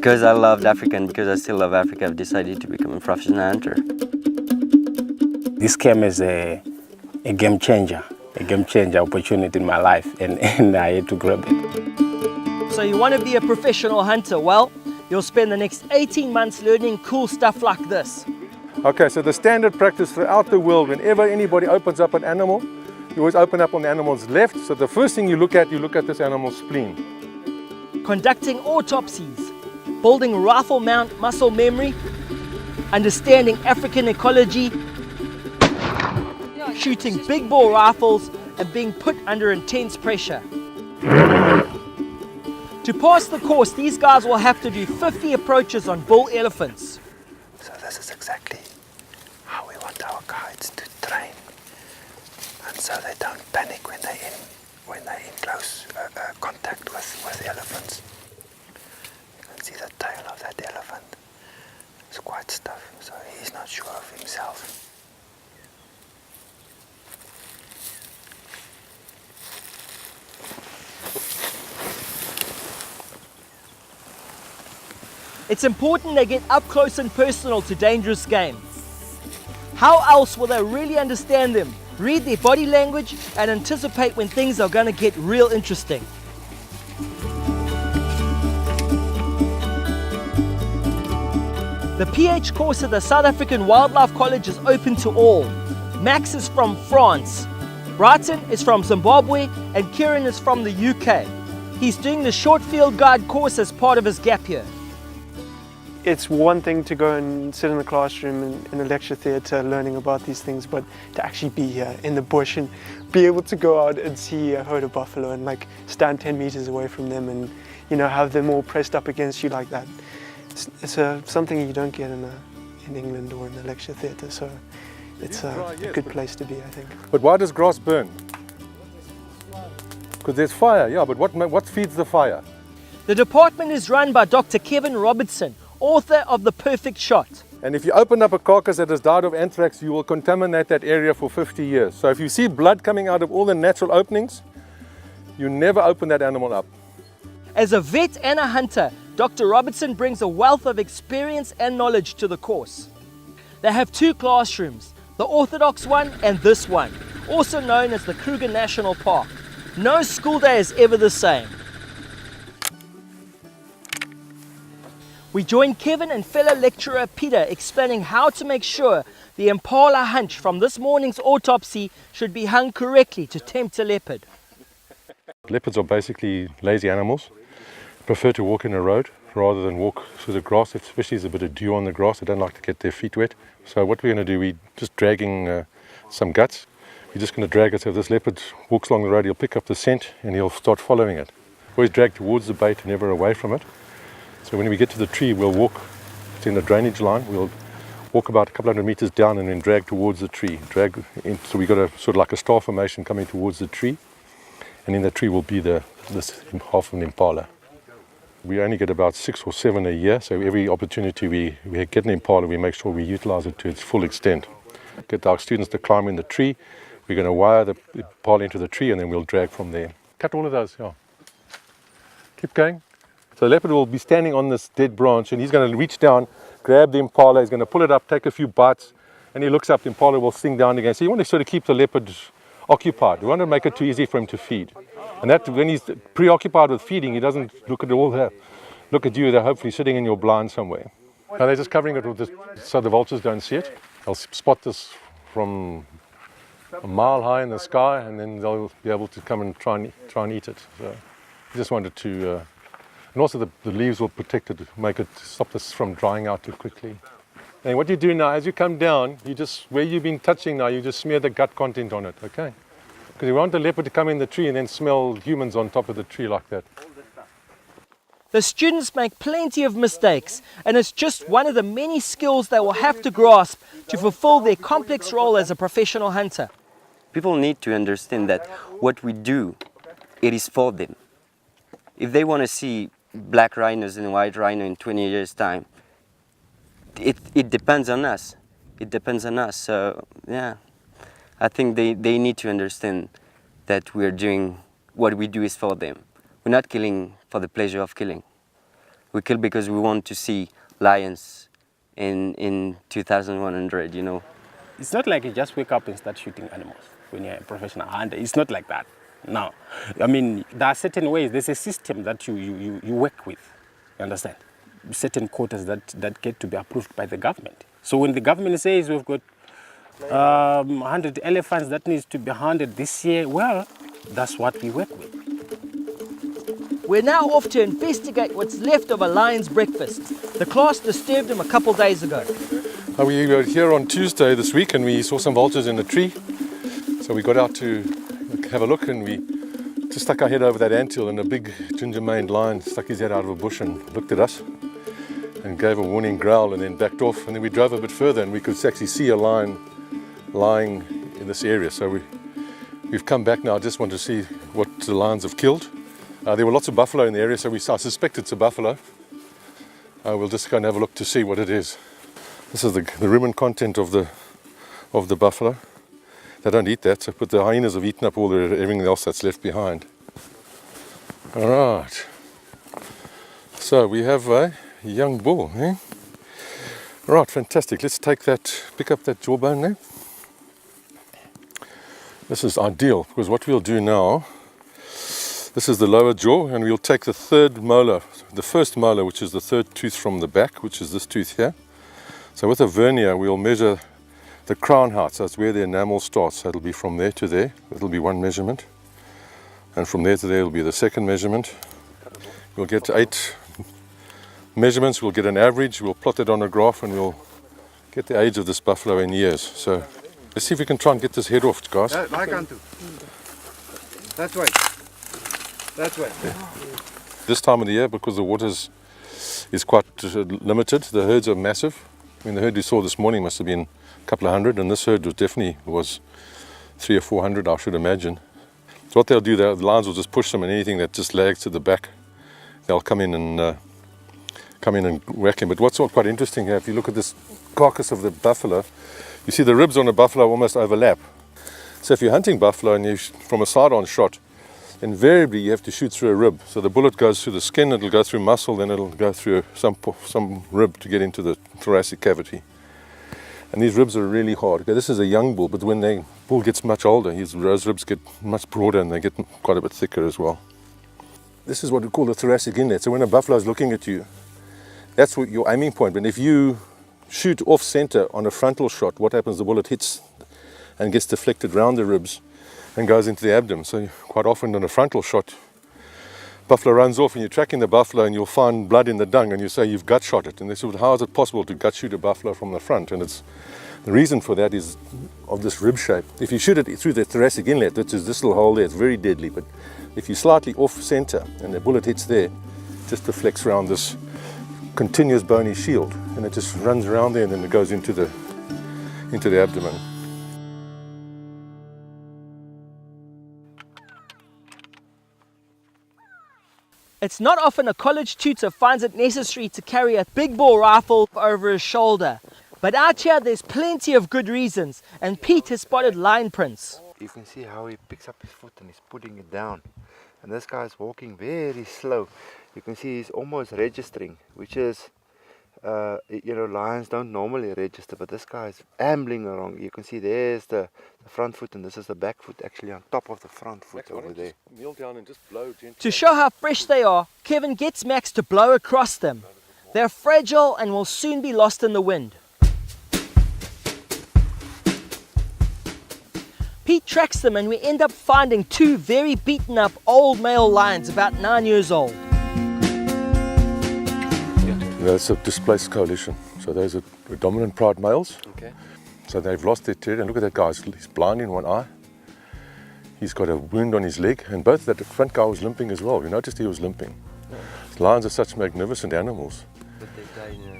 Because I loved Africa and because I still love Africa, I've decided to become a professional hunter. This came as a game changer opportunity in my life, and I had to grab it. So you want to be a professional hunter? Well, you'll spend the next 18 months learning cool stuff like this. Okay, so the standard practice throughout the world, whenever anybody opens up an animal, you always open up on the animal's left. So the first thing you look at this animal's spleen. Conducting autopsies, building rifle mount muscle memory, understanding African ecology, shooting big bore rifles, and being put under intense pressure. To pass the course, these guys will have to do 50 approaches on bull elephants. So this is exactly how we want our guides to train, and so they don't panic when they're in close contact with elephants. You can see the tail of that elephant. It's quite stiff, so he's not sure of himself. It's important they get up close and personal to dangerous game. How else will they really understand them, read their body language, and anticipate when things are going to get real interesting? The PH course at the South African Wildlife College is open to all. Max is from France, Brighton is from Zimbabwe, and Kieran is from the UK. He's doing the short field guide course as part of his gap year. It's one thing to go and sit in the classroom in a lecture theatre learning about these things, but to actually be here in the bush and be able to go out and see a herd of buffalo and like stand 10 meters away from them and, you know, have them all pressed up against you like that. It's something you don't get in England or in the lecture theatre, so it's a good place to be, I think. But why does grass burn? Because there's fire, yeah, but what feeds the fire? The department is run by Dr. Kevin Robertson, author of The Perfect Shot. And if you open up a carcass that has died of anthrax, you will contaminate that area for 50 years. So if you see blood coming out of all the natural openings, you never open that animal up. As a vet and a hunter, Dr. Robertson brings a wealth of experience and knowledge to the course. They have two classrooms, the orthodox one and this one, also known as the Kruger National Park. No school day is ever the same. We join Kevin and fellow lecturer Peter explaining how to make sure the impala hunch from this morning's autopsy should be hung correctly to tempt a leopard. Leopards are basically lazy animals, prefer to walk in a road rather than walk through the grass, especially if there's a bit of dew on the grass. They don't like to get their feet wet. So what we're going to do, we're just dragging some guts. We're just going to drag it so if this leopard walks along the road, he'll pick up the scent and he'll start following it. Always drag towards the bait, never away from it. So when we get to the tree, we'll walk, it's in the drainage line, we'll walk about a couple hundred meters down and then drag towards the tree. Drag in, so we've got a sort of like a star formation coming towards the tree, and in the tree will be this half an impala. We only get about 6 or 7 a year, so every opportunity we get an impala, we make sure we utilize it to its full extent. Get our students to climb in the tree, we're going to wire the impala into the tree and then we'll drag from there. Cut all of those, yeah. Keep going. So the leopard will be standing on this dead branch and he's going to reach down, grab the impala, he's going to pull it up, take a few bites, and he looks up, the impala will sink down again. So you want to sort of keep the leopard occupied. You want to make it too easy for him to feed. And that when he's preoccupied with feeding, he doesn't look at all that. Look at you, they're hopefully sitting in your blind somewhere. Now they're just covering it with this so the vultures don't see it. They'll spot this from a mile high in the sky and then they'll be able to come and try and eat it. So we just wanted to and also the leaves will protect it, stop this from drying out too quickly. And what you do now, as you come down, where you've been touching now, you just smear the gut content on it, okay? Because you want the leopard to come in the tree and then smell humans on top of the tree like that. The students make plenty of mistakes, and it's just one of the many skills they will have to grasp to fulfill their complex role as a professional hunter. People need to understand that what we do, it is for them. If they want to see black rhinos and white rhino in 20 years' time, it depends on us. It depends on us. So, yeah, I think they need to understand that we're doing what we do is for them. We're not killing for the pleasure of killing. We kill because we want to see lions in 2100, you know. It's not like you just wake up and start shooting animals when you're a professional hunter. It's not like that. No. I mean, there are certain ways. There's a system that you work with. You understand? Certain quotas that get to be approved by the government. So when the government says we've got 100 elephants that needs to be hunted this year, well, that's what we work with. We're now off to investigate what's left of a lion's breakfast. The class disturbed him a couple days ago. We were here on Tuesday this week and we saw some vultures in a tree. So we got out to have a look and we just stuck our head over that anthill and a big ginger-maned lion stuck his head out of a bush and looked at us and gave a warning growl and then backed off. And then we drove a bit further and we could actually see a lion lying in this area. So we've come back now. I just want to see what the lions have killed. There were lots of buffalo in the area, so I suspect it's a buffalo. We'll just go and have a look to see what it is. This is the rumen content of the buffalo. They don't eat that, but the hyenas have eaten up everything else that's left behind. All right. So we have a young bull. Eh? Right, fantastic. Let's pick up that jawbone there. This is ideal because what we'll do now, this is the lower jaw, and we'll take the third molar, the first molar, which is the third tooth from the back, which is this tooth here. So with a vernier, we'll measure the crown height, so that's where the enamel starts. So it'll be from there to there. That'll be one measurement. And from there to there will be the second measurement. We'll get 8 measurements, we'll get an average, we'll plot it on a graph, and we'll get the age of this buffalo in years. So let's see if we can try and get this head off, guys. I can't do. That way. That way. This time of the year, because the water is quite limited, the herds are massive. I mean, the herd we saw this morning must have been a couple of hundred, and this herd was definitely 300 or 400, I should imagine. So what they'll do, the lions will just push them, and anything that just lags to the back, they'll come in and whack him. But what's quite interesting here, if you look at this carcass of the buffalo, you see the ribs on the buffalo almost overlap. So if you're hunting buffalo and from a side-on shot, invariably you have to shoot through a rib. So the bullet goes through the skin, it'll go through muscle, then it'll go through some rib to get into the thoracic cavity. And these ribs are really hard. Okay, this is a young bull, but when the bull gets much older, those ribs get much broader and they get quite a bit thicker as well. This is what we call the thoracic inlet. So when a buffalo is looking at you, that's what your aiming point. But if you shoot off center on a frontal shot, what happens? The bullet hits and gets deflected round the ribs and goes into the abdomen. So quite often on a frontal shot, buffalo runs off and you're tracking the buffalo and you'll find blood in the dung and you say you've gut shot it. And they say, well, how is it possible to gut shoot a buffalo from the front? And the reason for that is of this rib shape. If you shoot it through the thoracic inlet, which is this little hole there, it's very deadly. But if you're slightly off center and the bullet hits there, it just deflects around this continuous bony shield and it just runs around there and then it goes into the abdomen. It's not often a college tutor finds it necessary to carry a big bore rifle over his shoulder. But out here there's plenty of good reasons, and Pete has spotted lion prints. You can see how he picks up his foot and he's putting it down. And this guy's walking very slow. You can see he's almost registering, which is, lions don't normally register, but this guy's ambling along. You can see there's the front foot and this is the back foot actually on top of the front foot over there. Kneel down and just blow gently. To show how fresh they are, Kevin gets Max to blow across them. They're fragile and will soon be lost in the wind. Pete tracks them and we end up finding 2 very beaten up old male lions about 9 years old. That's a displaced coalition. So those are dominant pride males. Okay. So they've lost their territory. And look at that guy, he's blind in one eye. He's got a wound on his leg, and both that front guy was limping as well. You noticed he was limping. Yeah. Lions are such magnificent animals.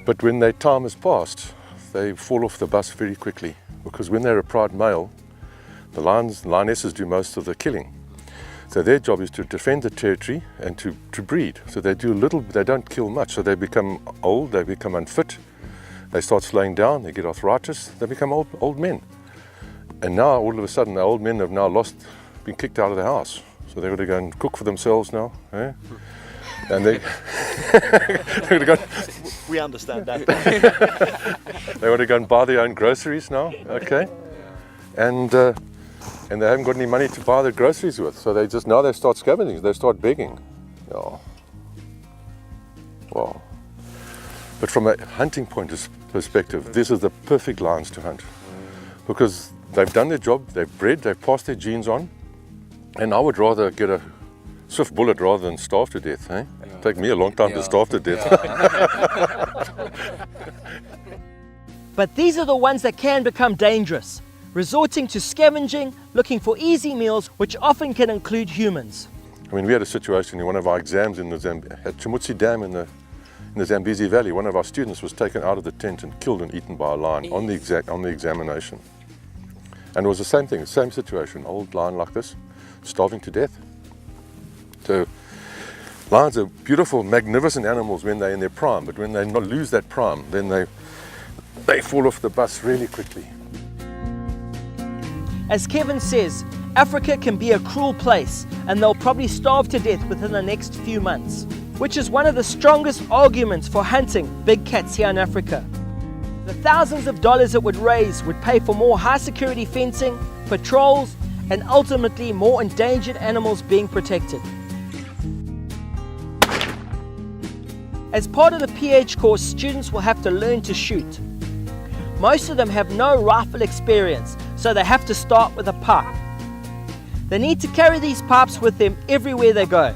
But when their time has passed, they fall off the bus very quickly. Because when they're a pride male, the lionesses do most of the killing. So their job is to defend the territory and to breed. So they do little, they don't kill much. So they become old, they become unfit, they start slowing down, they get arthritis, they become old men. And now all of a sudden the old men have now been kicked out of the house. So they've got to go and cook for themselves now. Eh? And they they're gonna go, We understand that. they want to go and buy their own groceries now, okay? And they haven't got any money to buy their groceries with, so they start scavenging, they start begging. Yeah. Wow. But from a hunting point of perspective, this is the perfect lions to hunt, because they've done their job, they've bred, they've passed their genes on, and I would rather get a swift bullet rather than starve to death. Eh? It'd take me a long time to starve to death. But these are the ones that can become dangerous, resorting to scavenging, looking for easy meals, which often can include humans. I mean, we had a situation in one of our exams at Chimutsi Dam in the Zambezi Valley. One of our students was taken out of the tent and killed and eaten by a lion on the examination. And it was the same thing, the same situation, old lion like this, starving to death. So lions are beautiful, magnificent animals when they're in their prime, but when they lose that prime, then they fall off the bus really quickly. As Kevin says, Africa can be a cruel place, and they'll probably starve to death within the next few months, which is one of the strongest arguments for hunting big cats here in Africa. The thousands of dollars it would raise would pay for more high security fencing, patrols, and ultimately more endangered animals being protected. As part of the PH course, students will have to learn to shoot. Most of them have no rifle experience, so they have to start with a pipe. They need to carry these pipes with them everywhere they go.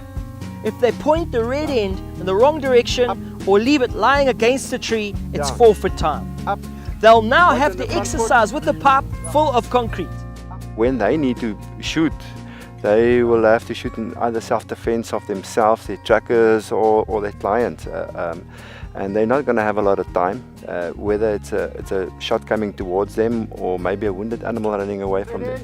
If they point the red end in the wrong direction or leave it lying against a tree, it's forfeit time. They'll now have to exercise with the pipe full of concrete. When they need to shoot, they will have to shoot in either self-defense of themselves, their trackers, or their clients. And they're not going to have a lot of time, whether it's a shot coming towards them or maybe a wounded animal running away from them.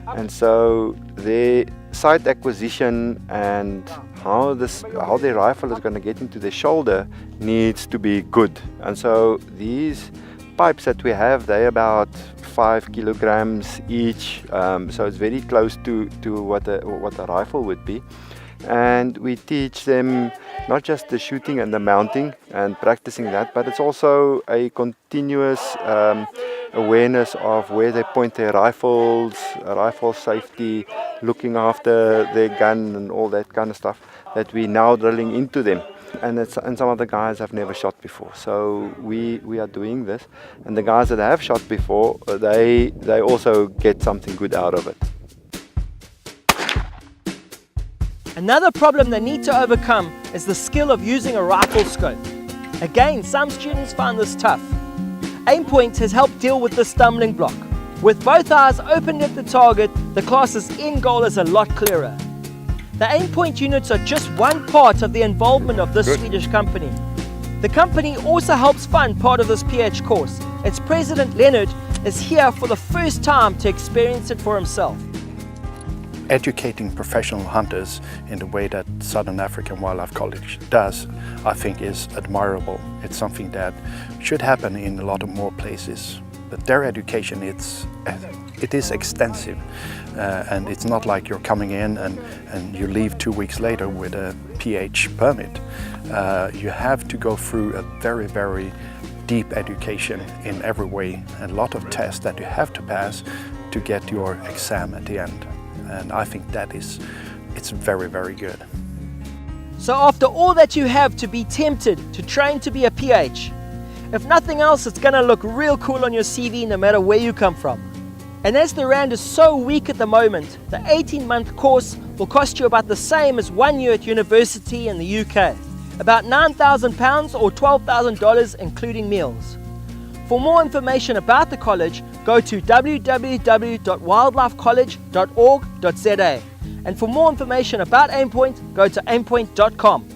And so their sight acquisition and how their rifle is going to get into their shoulder needs to be good. And so these pipes that we have, they're about 5 kilograms each, so it's very close to what a rifle would be. And we teach them not just the shooting and the mounting and practicing that, but it's also a continuous awareness of where they point their rifles, rifle safety, looking after their gun and all that kind of stuff that we're now drilling into them. And some of the guys have never shot before, so we are doing this. And the guys that have shot before, they also get something good out of it. Another problem they need to overcome is the skill of using a rifle scope. Again, some students find this tough. Aimpoint has helped deal with this stumbling block. With both eyes opened at the target, the class's end goal is a lot clearer. The Aimpoint units are just one part of the involvement of this Swedish company. The company also helps fund part of this PH course. Its president, Leonard, is here for the first time to experience it for himself. Educating professional hunters in the way that Southern African Wildlife College does, I think is admirable. It's something that should happen in a lot of more places. But their education, it is extensive, and it's not like you're coming in and you leave 2 weeks later with a PH permit. You have to go through a very, very deep education in every way, a lot of tests that you have to pass to get your exam at the end. And I think it's very, very good. So after all that you have to be tempted to train to be a PH, if nothing else, it's gonna look real cool on your CV no matter where you come from. And as the rand is so weak at the moment, the 18-month course will cost you about the same as 1 year at university in the UK, about £9,000 or $12,000 including meals. For more information about the college, go to www.wildlifecollege.org.za. And for more information about Aimpoint, go to aimpoint.com.